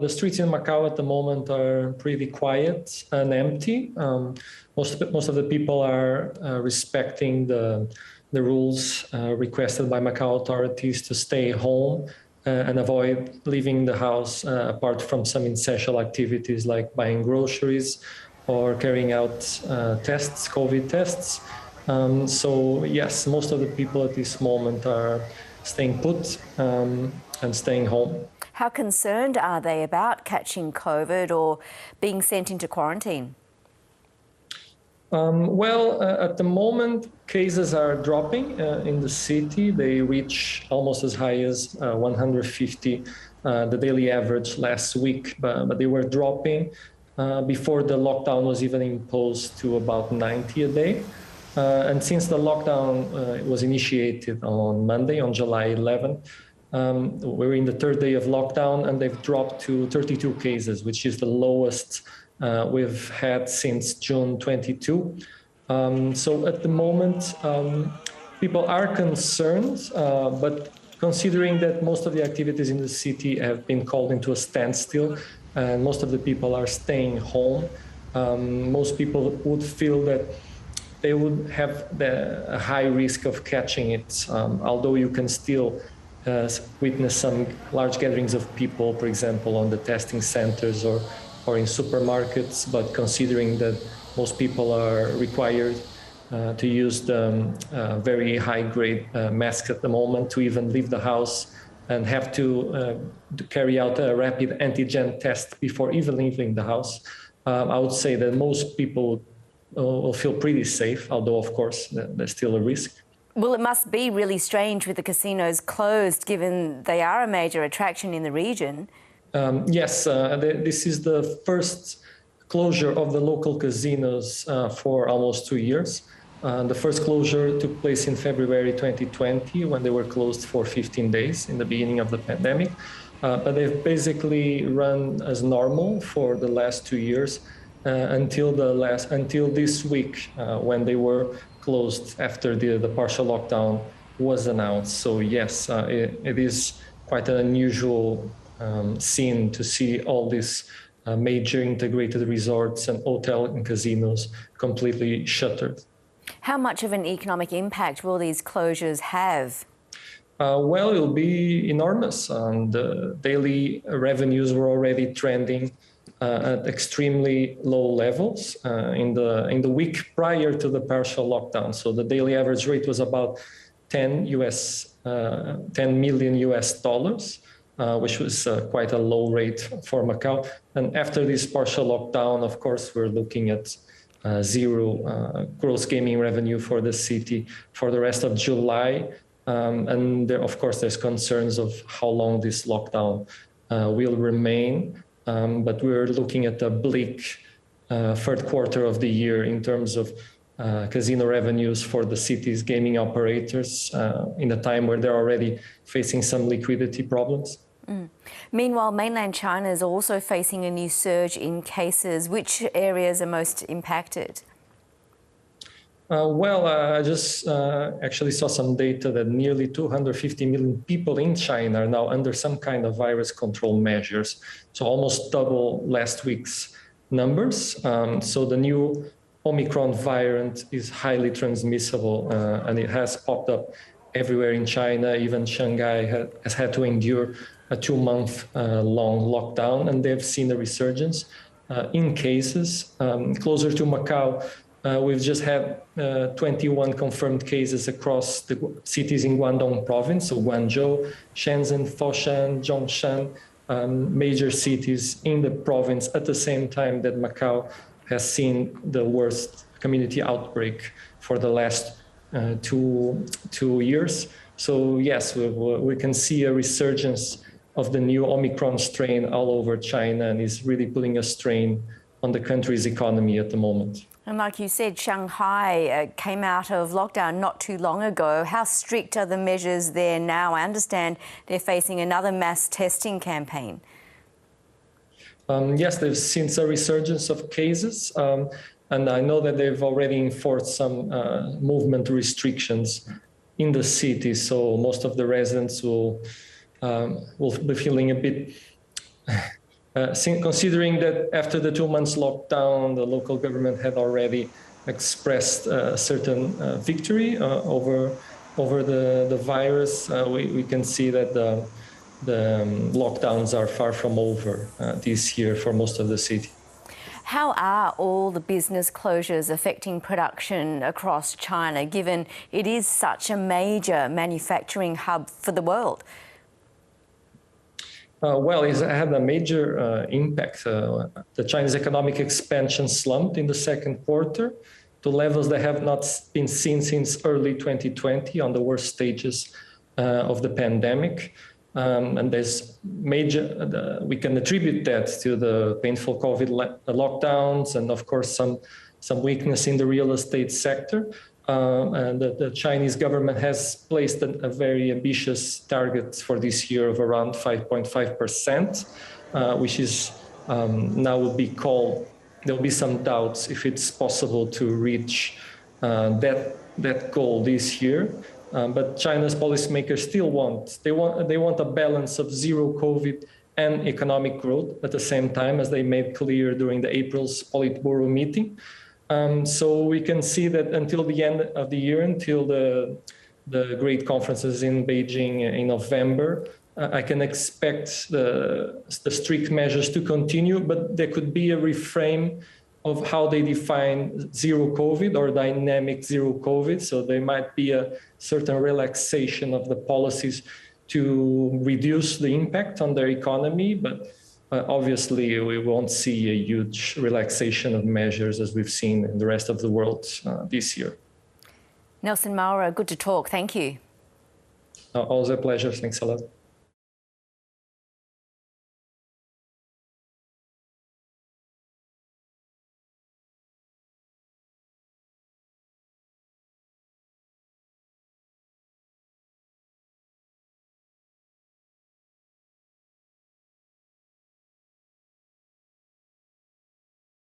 the streets in Macau at the moment are pretty quiet and empty. Most of the people are respecting the rules requested by Macau authorities to stay home and avoid leaving the house apart from some essential activities like buying groceries or carrying out tests, COVID tests. So yes, most of the people at this moment are staying put and staying home. How concerned are they about catching COVID or being sent into quarantine? At the moment, cases are dropping in the city. They reach almost as high as 150, the daily average last week, but they were dropping before the lockdown was even imposed to about 90 a day. And since the lockdown was initiated on Monday, on July 11th, we're in the third day of lockdown, and they've dropped to 32 cases, which is the lowest we've had since June 22. So at the moment, people are concerned, but considering that most of the activities in the city have been called into a standstill, and most of the people are staying home, most people would feel that they would have a high risk of catching it, although you can still witness some large gatherings of people, for example, on the testing centers or in supermarkets. But considering that most people are required to use the very high-grade masks at the moment to even leave the house and have to carry out a rapid antigen test before even leaving the house, I would say that most people will feel pretty safe, although, of course, there's still a risk. Well, it must be really strange with the casinos closed, given they are a major attraction in the region. Yes, this is the first closure of the local casinos for almost 2 years. The first closure took place in February 2020, when they were closed for 15 days in the beginning of the pandemic. But they've basically run as normal for the last 2 years until this week, when they were closed after the partial lockdown was announced. So yes, it is quite an unusual scene to see all these major integrated resorts and hotel and casinos completely shuttered. How much of an economic impact will these closures have? Well, it'll be enormous. The daily revenues were already trending at extremely low levels in the week prior to the partial lockdown. So the daily average rate was about 10 million US dollars, which was quite a low rate for Macau. And after this partial lockdown, of course, we're looking at zero gross gaming revenue for the city for the rest of July. And there, of course, there's concerns of how long this lockdown will remain. But we're looking at a bleak third quarter of the year in terms of casino revenues for the city's gaming operators in a time where they're already facing some liquidity problems. Meanwhile, mainland China is also facing a new surge in cases. Which areas are most impacted? I just actually saw some data that nearly 250 million people in China are now under some kind of virus control measures. So almost double last week's numbers. So the new Omicron variant is highly transmissible, and it has popped up everywhere in China. Even Shanghai has had to endure a 2-month long lockdown, and they've seen a resurgence in cases. Closer to Macau, we've just had 21 confirmed cases across the cities in Guangdong province, so Guangzhou, Shenzhen, Foshan, Zhongshan, major cities in the province at the same time that Macau has seen the worst community outbreak for the last two years. So yes, we can see a resurgence of the new Omicron strain all over China, and is really putting a strain on the country's economy at the moment. And like you said, Shanghai came out of lockdown not too long ago. How strict are the measures there now? I understand they're facing another mass testing campaign. Yes, they've seen a resurgence of cases, and I know that they've already enforced some movement restrictions in the city. So most of the residents will be feeling a bit Considering that after the 2 months lockdown, the local government had already expressed a certain victory over the virus, we can see that the lockdowns are far from over this year for most of the city. How are all the business closures affecting production across China, given it is such a major manufacturing hub for the world? Well, it had a major impact. The Chinese economic expansion slumped in the second quarter to levels that have not been seen since early 2020 on the worst stages of the pandemic. And there's major, we can attribute that to the painful COVID lockdowns and of course some weakness in the real estate sector. And the Chinese government has placed a very ambitious target for this year of around 5.5%, which is now will be called, there'll be some doubts if it's possible to reach that goal this year. But China's policymakers still want a balance of zero COVID and economic growth at the same time, as they made clear during the April's Politburo meeting. So we can see that until the end of the year, until the great conferences in Beijing in November, I can expect the strict measures to continue, but there could be a reframe of how they define zero COVID or dynamic zero COVID. So there might be a certain relaxation of the policies to reduce the impact on their economy, but obviously, we won't see a huge relaxation of measures as we've seen in the rest of the world this year. Nelson Moura, good to talk. Thank you. Always a pleasure. Thanks a lot.